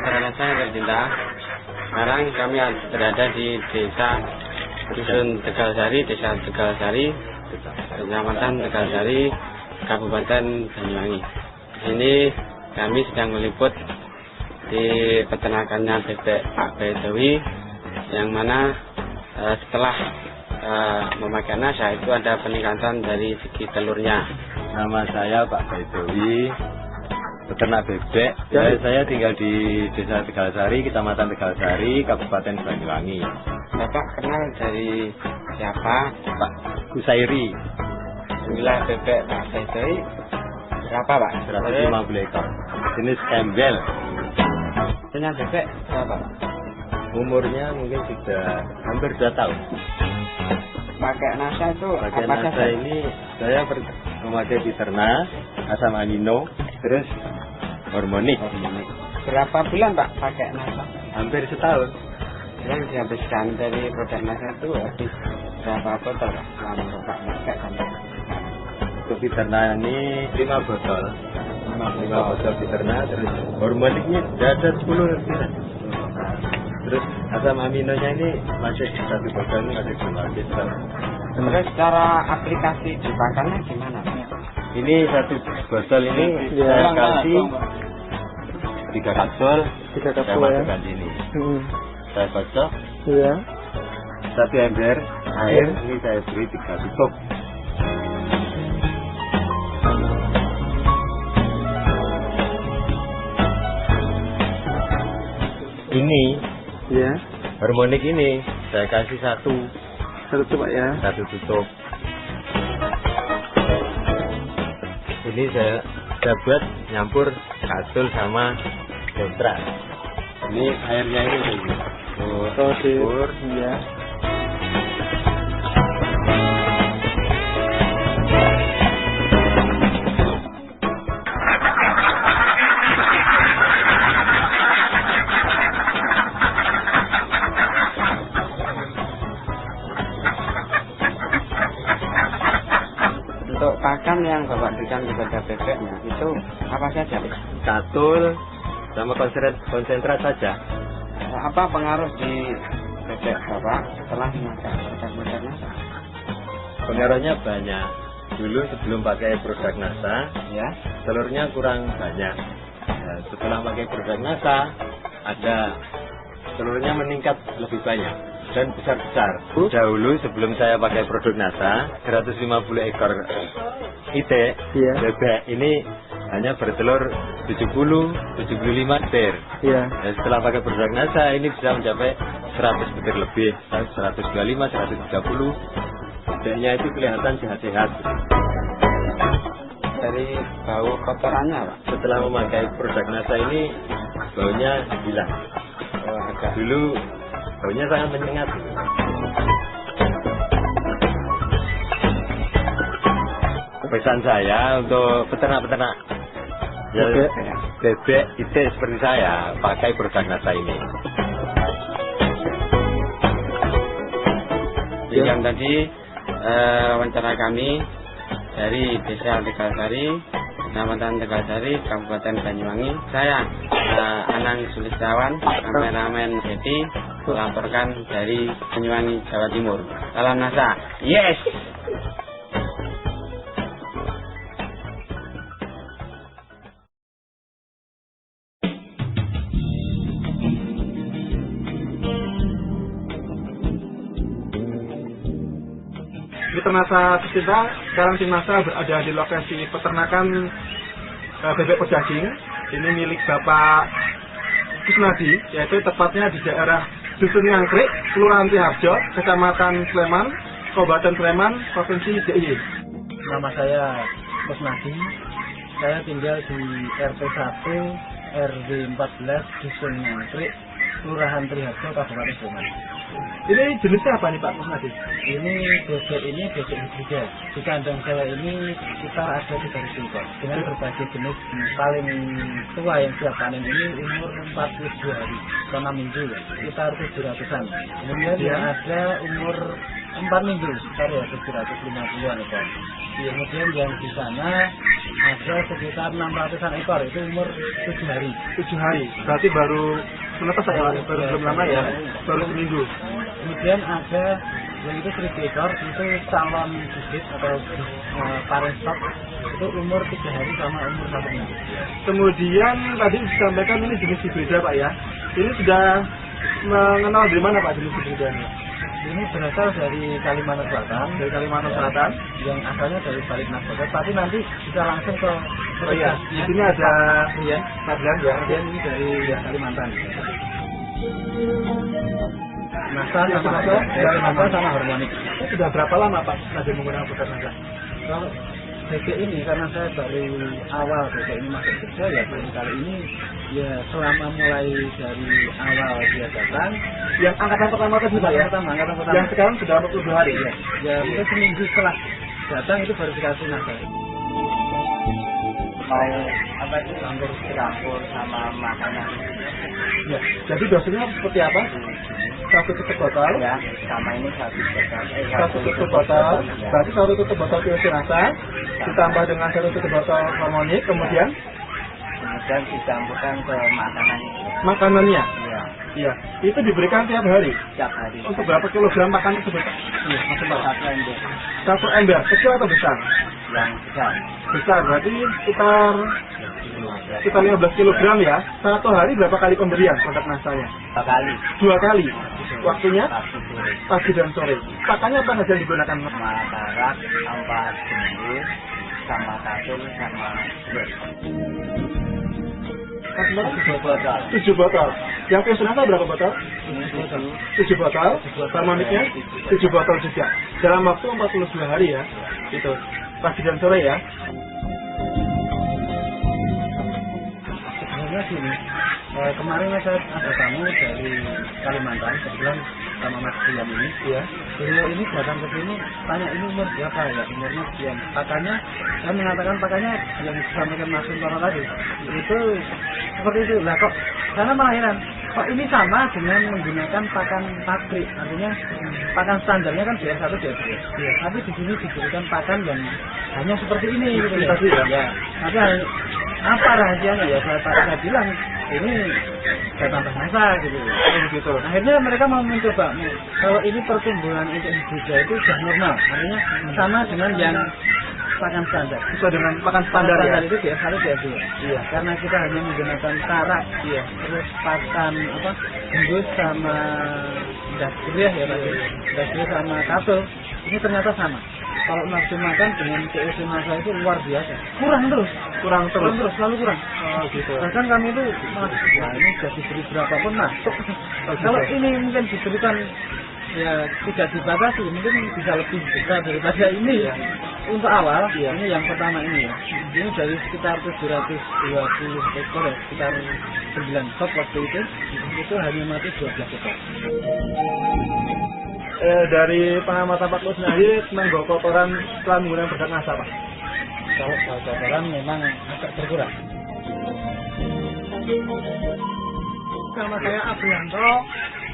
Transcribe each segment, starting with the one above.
Mitra Nasa yang tercinta. Sekarang kami berada di desa Dusun Tegalsari, Desa Tegalsari, Kecamatan Tegalsari, Kabupaten Banyuwangi. Di sini kami sedang meliput di peternakannya bebek Pak Baidowi, yang mana setelah memakai nasa itu ada peningkatan dari segi telurnya. Nama saya Pak Baidowi, peternak bebek. Saya tinggal di Desa Tegalsari, Kecamatan Tegalsari, Kabupaten Banyuwangi. Bapak kenal dari siapa? Pak Kusairi. Jumlah bebek Pak Baidowi berapa, Pak? 150 ekor. Jenis Campbell. Punya bebek berapa? Umurnya mungkin sudah hampir 2 tahun. Pakai nasa itu Pakai apa nasa saja? ini saya memakai Biterna, asam amino, terus hormonik. Berapa bulan Pak pakai nasa? Hampir setahun. Yang dihabiskan dari produk nasa itu habis berapa botol Pak? Selama Bapak pakai sampai Untuk Biterna ini 5 botol. 5 botol Biterna, terus hormoniknya ada 10 lebih. Terus asam aminonya ini masih 1 botol, ini masih belum habis. Terus cara aplikasi di pakannya gimana Pak? Ini 1 botol ini saya kasih 3 kapsul, saya masukkan sini. Saya kocok, 1 ember air, ini saya beri 3 tutup. Ini hormonik ini saya kasih 1 tutup Pak ya. 1 tutup. Ini saya buat nyampur kapsul sama kontra. Ini airnya ini campur. Iya. Untuk pakan yang Bapak berikan kepada bebeknya itu apa saja Pak? Katul sama konsentrat saja. Apa pengaruh di bebek Bapak setelah memakai produk nasa? Pengaruhnya banyak. Dulu sebelum pakai produk nasa, Ya. telurnya kurang banyak. Nah, setelah pakai produk nasa, ada telurnya meningkat lebih banyak dan besar-besar. Dahulu sebelum saya pakai produk nasa, 150 ekor itik bebek ini hanya bertelur 70-75 butir. Dan setelah pakai produk nasa ini bisa mencapai 100 butir lebih, 125-130. Bebeknya itu kelihatan sehat-sehat. Dari bau kotorannya Pak? Setelah memakai produk nasa ini baunya hilang. Dulu baunya sangat menyengat. Pesan saya untuk peternak-peternak bebek itik seperti saya, pakai produk nasa ini. Yang tadi wawancara kami dari Desa Tegalsari, Kecamatan Tegalsari, Kabupaten Banyuwangi. Saya Anang Sulistiawan, kameramen Jadi, melaporkan dari Banyuwangi, Jawa Timur. Salam nasa. Yes. Mitra Nasa tercinta, sekarang tim Nasa berada di lokasi peternakan bebek pedaging. Ini milik Bapak Kusnadi, yaitu tepatnya di daerah Dusun Ngangkrik, Kelurahan Tiharjo, Kecamatan Sleman, Kabupaten Sleman, Provinsi DIY. Nama saya Kusnadi, saya tinggal di RT 1 RW 14 Dusun Ngangkrik, Kelurahan Tiharjo, Kabupaten Sleman. Ini jenisnya apa nih Pak Kusnadi? Ini bebek hibrida. Di kandang saya ini sekitar ada 3.000 ekor dengan berbagai jenis. Paling tua yang siap panen ini umur 42 hari, 6 minggu, sekitar 700-an. Kemudian yang ada umur 4 minggu sekitar ya 750-an ekor. Kemudian yang di sana ada sekitar 600-an ekor, itu umur 7 hari. 7 hari, berarti baru menetas ya, baru belum lama ya, baru seminggu. Kemudian ada yang itu 1000 ekor, itu calon bibit atau parent stock, itu umur 3 hari sama umur 1 minggu. Kemudian tadi disampaikan ini jenis hibrida Pak ya. Ini sudah mengenal dari mana Pak jenis hibridanya? Ini berasal dari Kalimantan Selatan. Dari Kalimantan Selatan. Yang asalnya dari balik Nagoda, tapi nanti bisa langsung ke Oh iya, di sini ada ya, Padlan ya. kemudian ini dari Kalimantan. Nasa sama harmonik. Itu sudah berapa lama Pak Nadiem menggunakan produk Nasa? Kalau BG ini karena saya baru awal BG ini masuk kerja ya, baru kali ini ya selama mulai dari awal dia datang. Yang angkatan pertama tadi Pak ya? Angkatan pertama. Yang sekarang sudah 42 hari ya? Ya mungkin seminggu setelah datang itu baru dikasih Nasa. Mau apa itu campur sama makanan Ya. Jadi dosanya seperti apa? 1 tutup botol. ya, sama ini 1 botol. 1 tutup botol. Berarti 1 tutup botol POC Nasa ditambah dengan 1 tutup botol harmonik, kemudian dicampurkan ke makanan. makanannya. Iya, Iya. Itu diberikan tiap hari. tiap hari. Untuk berapa kilogram makan tersebut? Iya, maksimal 1 ember 1 ember, kecil atau besar? yang besar. Besar, berarti sekitar 15 kilogram ya. 1 hari berapa kali pemberian produk Nasanya? 2 kali. 2 kali. Waktunya Pagi sore. pagi dan sore. Pakannya apa saja yang digunakan? Sama tarak, sama jumbo, sama kasur, sama Kasur 7 botol. 7 botol. Yang POC Nasa berapa botol? Ini 7 botol. Harmoniknya 7 botol juga. Dalam waktu 42 hari ya. Itu. Pagi dan sore ya. Sebenarnya gini, kemarin saya ada tamu dari Kalimantan, kebetulan sama Mas Diam ini. Iya. Beliau ini datang ke sini, tanya ini umur berapa ya, umurnya sekian. Pakannya, saya mengatakan pakannya yang disampaikan Mas Suntoro tadi, itu seperti itu. Lah kok, karena malah heran, kok ini sama dengan menggunakan pakan pabrik, artinya pakan standarnya kan DR1, DR2. Iya. Tapi di sini diberikan pakan yang hanya seperti ini gitu ya. Tadi ya? Ya. Tapi apa rahasianya ya? Saya bilang ini saya tambah Nasa gitu. Gitu. Akhirnya mereka mau mencoba kalau ini pertumbuhan untuk hibrida itu sudah normal, artinya sama dengan yang pakan standar. Sesuai dengan pakan standar ya. Itu DR1, DR2. Iya. Karena kita hanya menggunakan tarak, Iya. terus pakan apa? Embus sama dasriah ya tadi. Dasriah sama kapsul. Ini ternyata sama. Kalau nafsu makan dengan POC Nasa itu luar biasa. Kurang terus, selalu kurang. Oh gitu. Bahkan kami itu, mas, ya ini sudah diberi berapapun masuk. Kalau ini mungkin diberikan ya tidak dibatasi, mungkin bisa lebih besar daripada ini ya. Untuk awal, ini yang pertama ini ya. Ini dari sekitar 720 ekor ya, sekitar 9 stok waktu itu hanya mati 12 ekor. Dari pengamatan Pak Lu sendiri tentang bau kotoran setelah menggunakan produk Nasa Pak? Kalau bau kotoran memang agak berkurang. Nama saya Abrianto,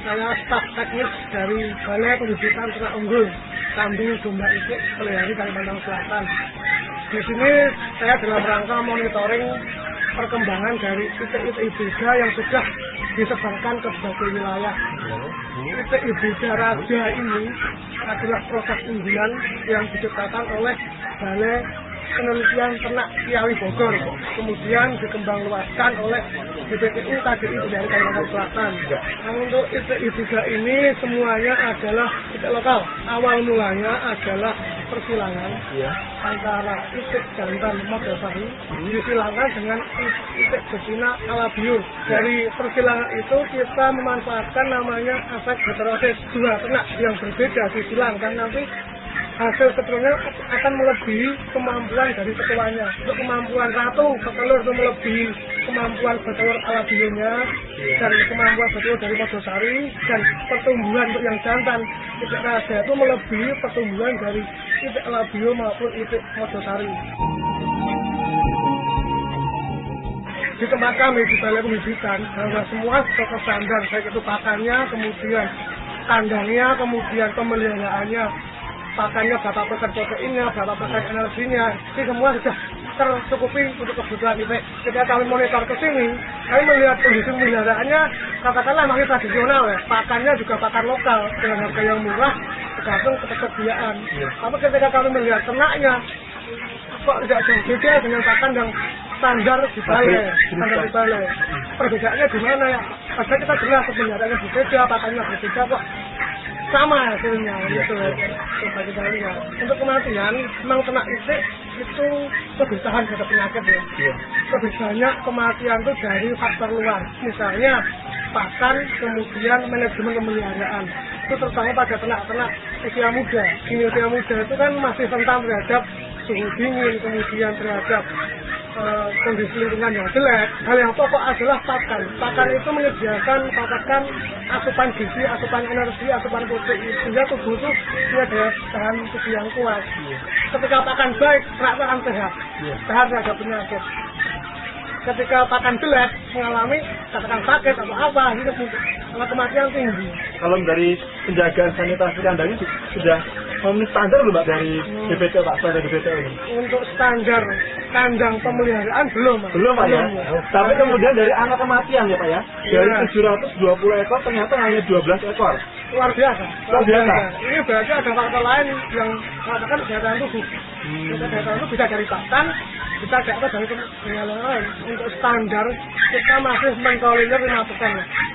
saya staf teknis dari Balai Pendidikan Ternak Unggul Kambing Domba Icik Pelihari Kalimantan Selatan. Di sini saya dalam rangka monitoring perkembangan dari itik-itik hibrida yang sudah disebarkan ke berbagai wilayah. Itik hibrida raja ini adalah produk unggulan yang diciptakan oleh Balai Penelitian Ternak Ciawi Bogor, kemudian dikembangluaskan oleh BPTU KDI dari Kalimantan Selatan. Nah, untuk itik hibrida ini semuanya adalah itik lokal. Awal mulanya adalah persilangan antara itik jantan Modosari disilangkan dengan itik betina alabio. Dari persilangan itu kita memanfaatkan namanya efek heterosis, dua ternak yang berbeda disilangkan, nanti hasil keturunannya akan melebihi kemampuan dari ketuanya. Untuk kemampuan ratu petelur itu melebihi kemampuan petelur alabionya, dan kemampuan petelur dari Modosari, dan pertumbuhan untuk yang jantan itik raja itu melebihi pertumbuhan dari itik alabio maupun itik Modosari. Di tempat kami di Balai Pendidikan, bahwa semua stok standar, baik itu pakannya, kemudian kandangnya, kemudian pemeliharaannya, pakannya berapa persen proteinnya, berapa persen energinya, ini semua sudah tercukupi untuk kebutuhan IPE. Ketika kami monitor ke sini, kami melihat kondisi pemeliharaannya katakanlah masih tradisional ya, pakannya juga pakan lokal dengan harga yang murah tergantung ketersediaan. Tapi ketika kami melihat ternaknya, kok tidak jauh beda dengan pakan yang standar di balai. Perbedaannya di mana ya? Padahal kita jelas pemeliharaannya berbeda, pakannya berbeda kok. Sama hasilnya gitu ya. Coba kita lihat. Untuk kematian, memang ternak IPE itu lebih tahan terhadap penyakit ya. Lebih banyak kematian itu dari faktor luar. Misalnya pakan, kemudian manajemen pemeliharaan. Itu terutama pada ternak-ternak usia muda. Ini usia muda itu kan masih rentan terhadap suhu dingin, kemudian terhadap kondisi lingkungan yang jelek. Hal yang pokok adalah pakan. Pakan itu menyediakan pakan asupan gizi, asupan energi, asupan protein, sehingga tubuh itu punya daya tahan tubuh yang kuat. Ketika pakan baik, ternak akan sehat, tahan terhadap penyakit. Ketika pakan jelek, mengalami katakan sakit atau apa, itu kematian tinggi. Kalau dari penjagaan sanitasi kandangnya sudah memenuhi standar loh Mbak dari BPTO Pak, standar BPTO ini? Untuk standar kandang pemeliharaan belum Pak. Belum Pak ya? Tapi kemudian dari angka kematian ya Pak ya? Dari 720 ekor ternyata hanya 12 ekor. Luar biasa. Luar biasa. Ini berarti ada faktor lain yang mengatakan daya tahan tubuh. Daya tahan tubuh bisa dari pakan, bisa dari yang lain. Untuk standar kita masih mentolerir 5%.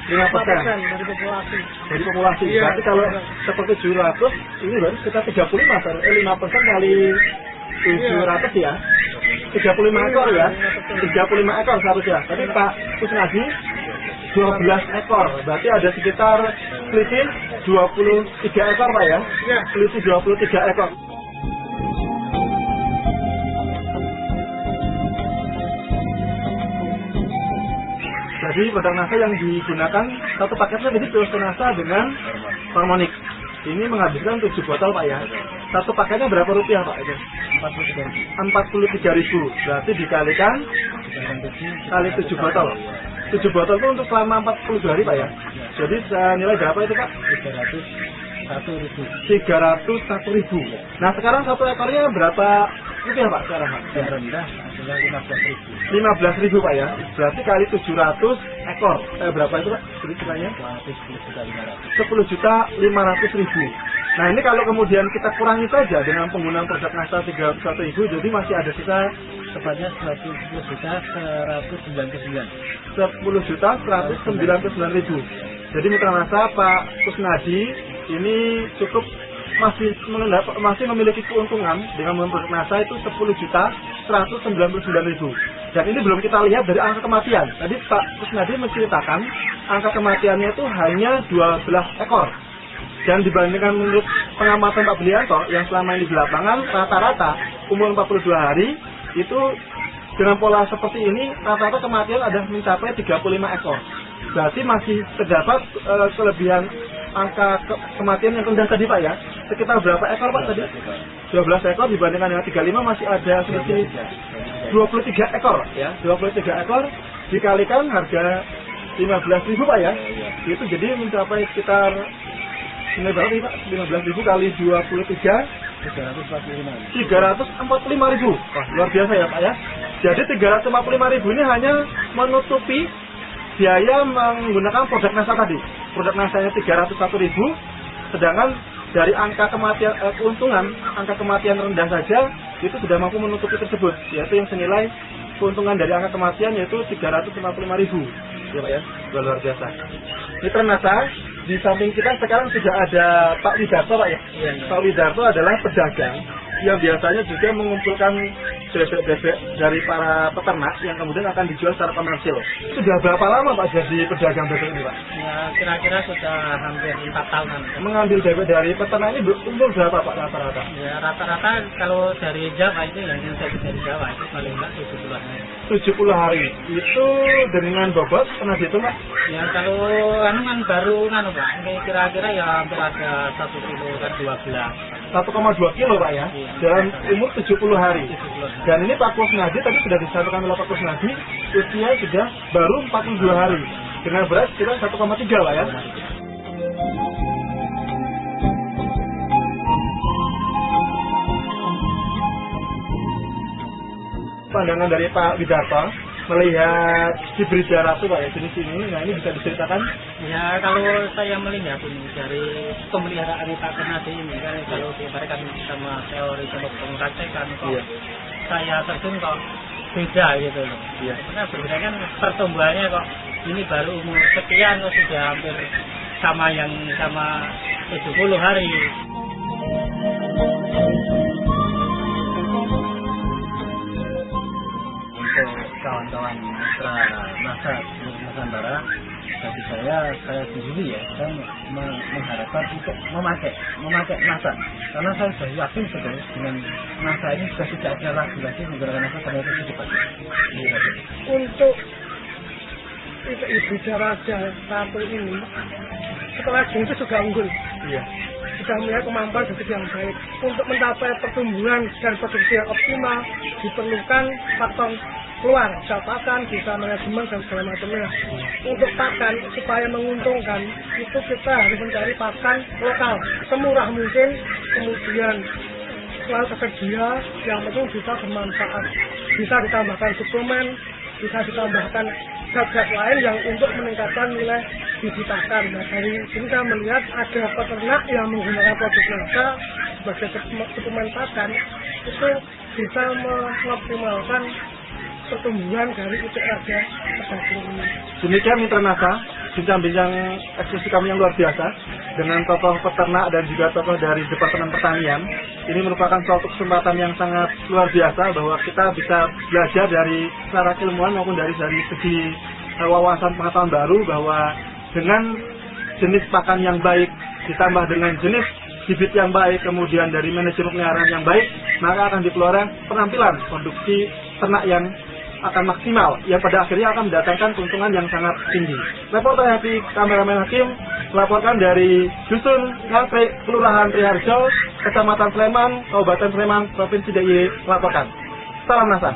5% dari populasi. Dari populasi. Iya. Berarti kalau seperti 700 ini baru sekitar 35, 5% kali 700 ya. 35 ekor ya. 35 ekor seharusnya. Tapi Pak Kusnadi 12 ekor. Berarti ada sekitar selisih 23 ekor Pak ya. Ya. Selisih 23 ekor. Jadi produk NASA yang digunakan satu paketnya jadi Piostenasa dengan Harmonic. Ini menghabiskan 7 botol Pak ya. Satu paketnya berapa rupiah Pak itu? 43.000. Berarti dikalikan kali 7 botol. 7 botol itu untuk selama 42 hari Pak ya. Jadi nilai berapa itu Pak? 301.000. Nah sekarang satu ekornya berapa rupiah Pak sekarang Pak? Yang rendah adalah 15.000 Pak ya. Berarti kali 700 ekor. Berapa itu Pak? Ceritanya? 10.500.000. Nah ini kalau kemudian kita kurangi saja dengan penggunaan produk NASA 301.000, jadi masih ada sisa tepatnya 10.199. 10.199.000. Jadi mitra NASA Pak Kusnadi ini cukup masih memiliki keuntungan dengan produk NASA itu 10.199.000. Dan ini belum kita lihat dari angka kematian. Tadi Pak Kusnadi menceritakan angka kematiannya itu hanya 12 ekor. Dan dibandingkan menurut pengamatan Pak Belianto yang selama ini di lapangan, rata-rata umur 42 hari itu dengan pola seperti ini rata-rata kematian ada mencapai 35 ekor. Berarti masih terdapat kelebihan angka kematian yang rendah tadi Pak ya. Sekitar berapa ekor Pak tadi? 12 ekor dibandingkan dengan 35 masih ada selisih 23 ekor ya. 23 ekor dikalikan harga 15.000 Pak ya. Itu jadi mencapai sekitar nilai berapa Pak? 15.000 kali 23 345.000. Wah, luar biasa ya Pak ya. Jadi 345.000 ini hanya menutupi biaya menggunakan produk NASA tadi. Produk NASA-nya 301.000, sedangkan dari angka kematian keuntungan, angka kematian rendah saja itu sudah mampu menutupi tersebut, yaitu yang senilai keuntungan dari angka kematian yaitu 355.000. Ya Pak ya, luar biasa. Mitra NASA, di samping kita sekarang sudah ada Pak Widarto Pak ya. Pak Widarto adalah pedagang yang biasanya juga mengumpulkan bebek-bebek dari para peternak yang kemudian akan dijual secara komersil. Sudah berapa lama Pak jadi pedagang bebek ini Pak? Ya kira-kira sudah hampir 4 tahunan. Mengambil bebek dari peternak ini umur berapa Pak rata-rata? Ya rata-rata kalau dari Jawa itu yang saya dari Jawa itu paling enggak 70 hari. 70 hari. Itu dengan bobot pernah dihitung Pak? Ya kalau kan baru Pak, ini kira-kira ya hampir ada 1 kilo kan 12. 1,2 kilo Pak ya, dalam umur 70 hari. Dan ini Pak Kusnadi tadi sudah disampaikan oleh Pak Kusnadi, usia sudah baru 42 hari dengan berat sekitar 1,3 Pak ya. pandangan dari Pak Widarto melihat hibrid ratu Pak ya, jenis ini. Nah ini bisa diceritakan? Ya kalau saya melihat ini dari pemeliharaan Pak Kernadi ini kan, kalau diibaratkan sama teori pengkacekan kok saya terjun kok beda gitu loh. Karena sebenarnya kan pertumbuhannya kok ini baru umur sekian kok sudah hampir sama 70 hari. Untuk kawan-kawan mitra NASA Nusantara, bagi saya sendiri ya, saya mengharapkan untuk memakai NASA, karena saya sudah yakin betul dengan NASA ini sudah tidak ada lagi menggunakan NASA ternyata itu dipakai. Untuk ibu raja satu ini setelah jenis sudah unggul, sudah melihat kemampuan genetik yang baik. Untuk mencapai pertumbuhan dan produksi yang optimal diperlukan faktor luar, bisa pakan, bisa manajemen dan segala macamnya. Untuk pakan supaya menguntungkan itu kita harus mencari pakan lokal semurah mungkin, kemudian selalu tersedia, yang penting bisa bermanfaat, bisa ditambahkan suplemen, bisa ditambahkan zat-zat lain yang untuk meningkatkan nilai gizi pakan. Nah dari sini saya melihat ada peternak yang menggunakan produk NASA sebagai suplemen pakan, itu bisa mengoptimalkan pertumbuhan dari ucek raja pedaging ini. Demikian mitra NASA, bincang-bincang eksekusi kami yang luar biasa dengan tokoh peternak dan juga tokoh dari Departemen Pertanian. Ini merupakan suatu kesempatan yang sangat luar biasa bahwa kita bisa belajar dari secara keilmuan maupun dari segi wawasan pengetahuan baru, bahwa dengan jenis pakan yang baik ditambah dengan jenis bibit yang baik, kemudian dari manajemen pemeliharaan yang baik, maka akan dikeluarkan penampilan produksi ternak yang akan maksimal, yang pada akhirnya akan mendatangkan keuntungan yang sangat tinggi. Reporter Happy, kameramen Hakim, melaporkan dari Dusun Ngangkrik, Kelurahan Triharjo, Kecamatan Sleman, Kabupaten Sleman, Provinsi DIY, melaporkan. Salam NASA.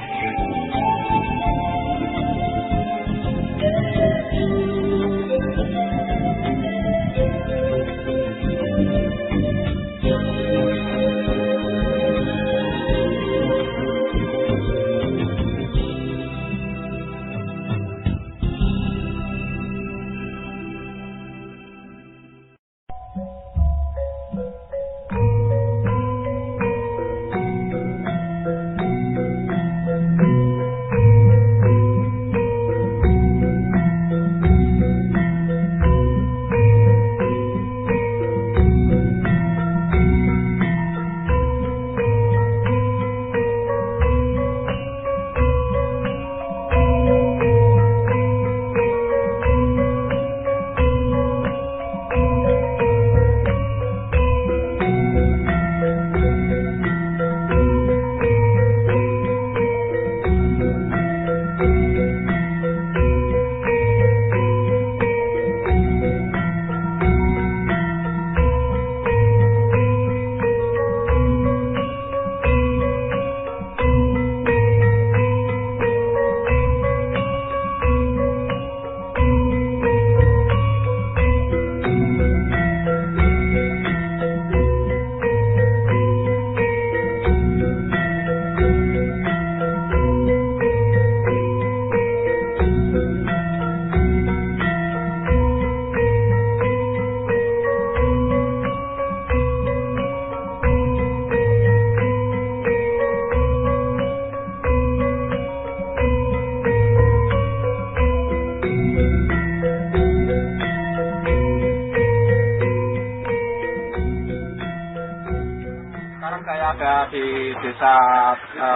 Ada di desa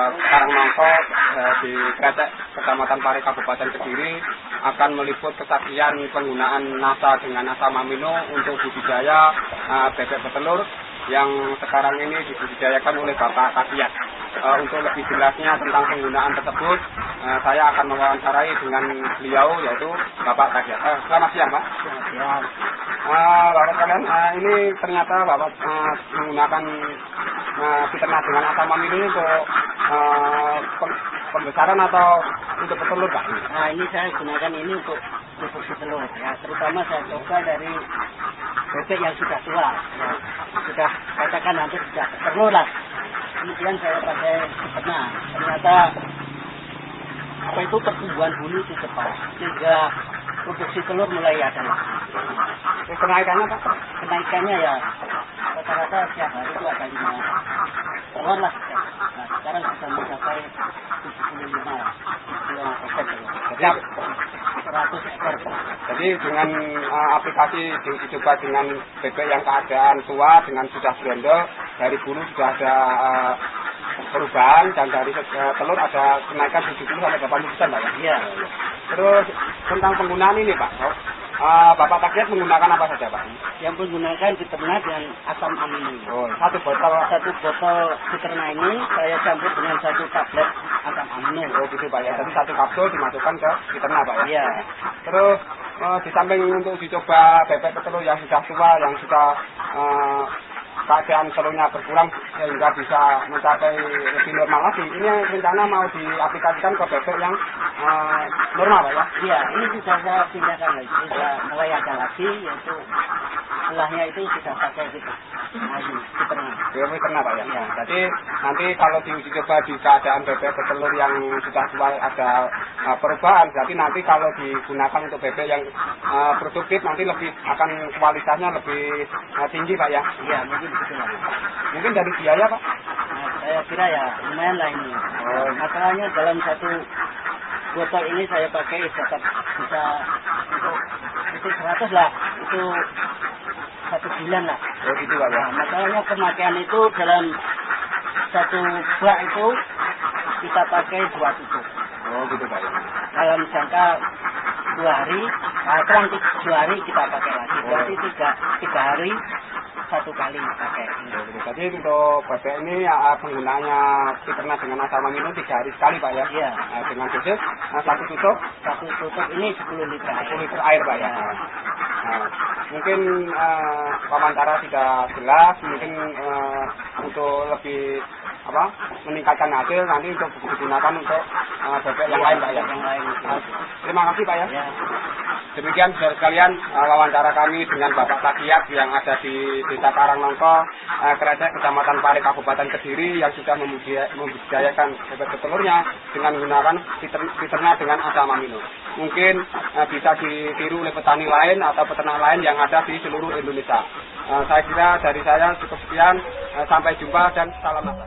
Karangnongko di Kretek, Kecamatan Pari, Kabupaten Kediri, akan meliput kesaksian penggunaan NASA dengan NASA Mamino untuk budidaya bebek petelur yang sekarang ini dibudidayakan oleh Bapak Kagiat. Untuk lebih jelasnya tentang penggunaan tersebut, saya akan mewawancarai dengan beliau, yaitu Bapak Kagiat. Selamat siang, Pak. Selamat siang. Bapak kalian, ini ternyata Bapak menggunakan peternak dengan NASA Mamino ini untuk pembesaran atau untuk petelur, Pak? Nah, ini saya gunakan ini untuk produksi telur. Ya, terutama saya coba dari bebek yang sudah tua, ya, sudah katakan hampir sudah telur lah. Kemudian saya pakai peternak. Ternyata apa itu pertumbuhan bulu itu cepat sehingga produksi telur mulai ada lagi. Kenaikannya Pak? Kenaikannya ya rata-rata setiap hari itu ada 5 telur lah. Nah, sekarang bisa mencapai 75% Siap. 100 ekor. Jadi dengan aplikasi diuji coba dengan bebek yang keadaan tua dengan sudah brondol, dari bulu sudah ada perubahan dan dari telur ada kenaikan 70-80% Pak ya? Iya. Terus tentang penggunaan ini Pak, Bapak target menggunakan apa saja Pak? Yang menggunakan diternak dengan asam amino. Oh, satu botol. Satu botol diternak ini saya campur dengan 1 tablet asam amino. Oh gitu Pak ya, jadi satu kapsul dimasukkan ke diternak Pak ya? Iya. Terus di samping untuk dicoba bebek petelur yang sudah tua, yang sudah keadaan telurnya berkurang sehingga bisa mencapai lebih normal lagi, ini rencana mau diaplikasikan ke bebek yang normal Pak ya? Iya, ini sudah saya pindahkan lagi, sudah mulai ada lagi, yaitu setelahnya itu sudah pakai gitu. Diternak. Diternak Pak ya? Iya. Jadi nanti kalau diuji coba di keadaan bebek petelur yang sudah tua ada perubahan, berarti nanti kalau digunakan untuk bebek yang produktif nanti lebih akan kualitasnya lebih tinggi Pak ya? Iya, mungkin begitu lah. Mungkin dari biaya Pak? Nah, saya kira ya lumayan lah ini. Masalahnya dalam satu botol ini saya pakai tetap bisa untuk 100 lah, itu 1 bulan lah. Oh gitu Pak ya? Nah, masalahnya pemakaian itu dalam satu bak itu kita pakai 2 tutup. Oh gitu Pak ya? Dalam jangka 2 hari, selang 2 hari kita pakai lagi. Berarti 3 hari 1 kali pakai. Jadi untuk bebek ini penggunaannya diternak dengan asam amino 3 hari sekali Pak ya? Iya. Dengan dosis 1 tutup? 1 tutup ini 10 liter air. 10 liter air Pak ya? Nah, mungkin wawancara sudah jelas, mungkin untuk lebih meningkatkan hasil nanti untuk digunakan untuk bebek yang lain Pak ya? Yang lain. Terima kasih Pak ya? Ya. Demikian saudara sekalian wawancara kami dengan Bapak Takiat yang ada di Desa Karangnongko, Krecek, Kecamatan Pare, Kabupaten Kediri yang sudah membudidayakan bebek petelurnya dengan menggunakan diternak dengan asam amino. Mungkin bisa ditiru oleh petani lain atau peternak lain yang ada di seluruh Indonesia. Saya kira dari saya cukup sekian. Sampai jumpa dan salam mata.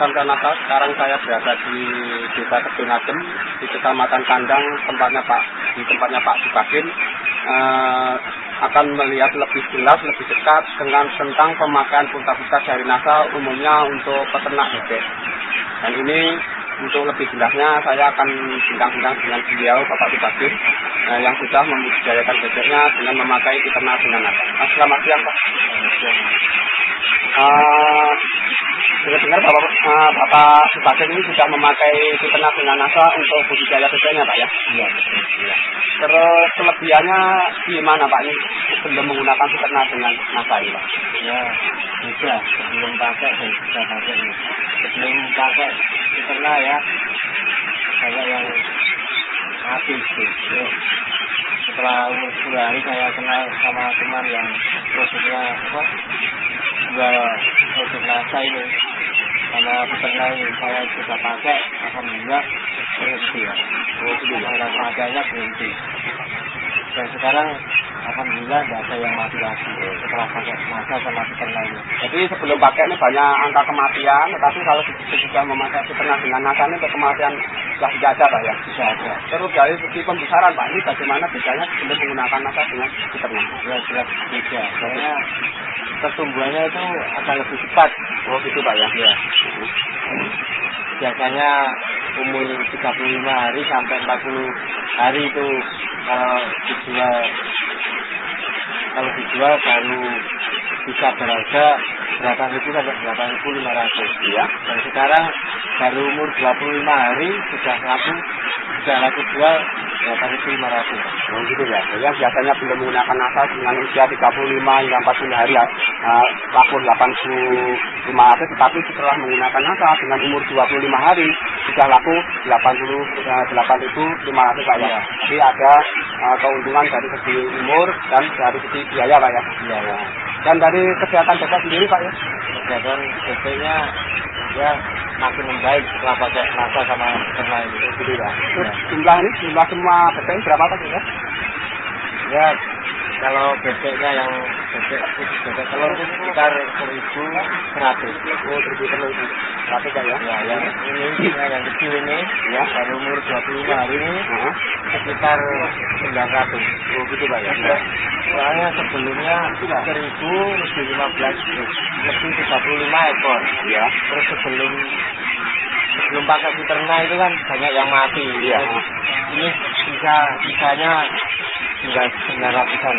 Pesantren NASA. Sekarang saya berada di Desa Kedunadem, di Kecamatan Kandang, tempatnya Pak Subakin. Akan melihat lebih jelas, lebih dekat tentang pemakaian punta-punta dari NASA umumnya untuk peternak bebek. Dan ini untuk lebih jelasnya saya akan bincang-bincang dengan beliau Bapak Subakin yang sudah membudidayakan bebeknya dengan memakai peternak dengan NASA. Selamat siang Pak. Dengar Bapak Subakin ini sudah memakai peternak dengan NASA untuk budidaya bebeknya Pak ya? Iya. Terus kelebihannya gimana Pak ini sebelum menggunakan peternak dengan NASA ini Pak? Ya, bisa sebelum pakai dan sudah pakai. Sebelum pakai peternak ya, banyak yang mati sih. Setelah umur 10 hari saya kenal sama teman yang produknya jual produk NASA ini. Karena peternak ini saya sudah pakai, alhamdulillah berhenti ya. Orang padanya berhenti. Dan sekarang alhamdulillah tidak ada yang mati lagi setelah pakai NASA sama peternak ini. Jadi sebelum pakai ini banyak angka kematian, tetapi kalau sudah memakai peternak dengan NASA ini kematian sudah tidak ada Pak ya? Bisa ada. Terus dari segi pembesaran Pak, ini bagaimana bedanya sebelum menggunakan NASA dengan peternak? Ya jelas beda. Soalnya pertumbuhannya itu akan lebih cepat. Oh gitu Pak ya? Ya. Biasanya umur 35 hari sampai 40 hari itu kalau dijual baru bisa berharga 8.000 sampai 8.500 ya. Dan sekarang baru umur 25 hari sudah laku jual 8.500. Oh gitu ya. Jadi yang biasanya belum menggunakan NASA dengan usia 35 hingga 40 hari ya, laku 8.500, tetapi setelah menggunakan NASA dengan umur 25 hari sudah laku 88.500 Pak ya. Jadi ada keuntungan dari segi umur dan dari segi biaya Pak ya. Iya. Dan dari kesehatan bebek sendiri Pak ya. Kesehatan bebeknya ya makin membaik setelah pakai NASA sama peternak ini. Gitu ya. Terus jumlah semua bebek berapa Pak ya? Ya kalau bebeknya yang bebek telur itu sekitar 1.100. Oh 1.100 Pak ya? Ya yang ini yang kecil ini ya baru umur 25 hari ini sekitar 900. Oh gitu Pak ya? Soalnya sebelumnya 1.015 lebih 35 ekor. Ya. Terus sebelum pakai peternak itu kan banyak yang mati. Iya. Ini sisanya tinggal 900-an.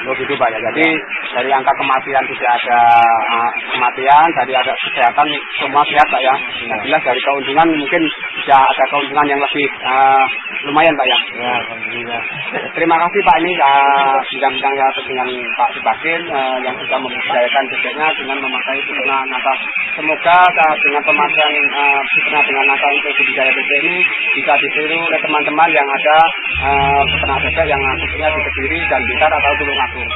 Oh gitu Pak ya. Jadi dari angka kematian tidak ada kematian, dari ada kesehatan semua sehat Pak ya. Yang jelas dari keuntungan mungkin bisa ada keuntungan yang lebih lumayan Pak ya. Ya, alhamdulillah. Terima kasih Pak ini bincang-bincangnya dengan Pak Subakin yang sudah membudidayakan bebeknya dengan memakai peternak NASA. Semoga dengan pemakaian peternak dengan NASA untuk budidaya bebek ini bisa ditiru oleh teman-teman yang ada peternak bebek yang khususnya di Kediri dan Blitar atau Tulungagung.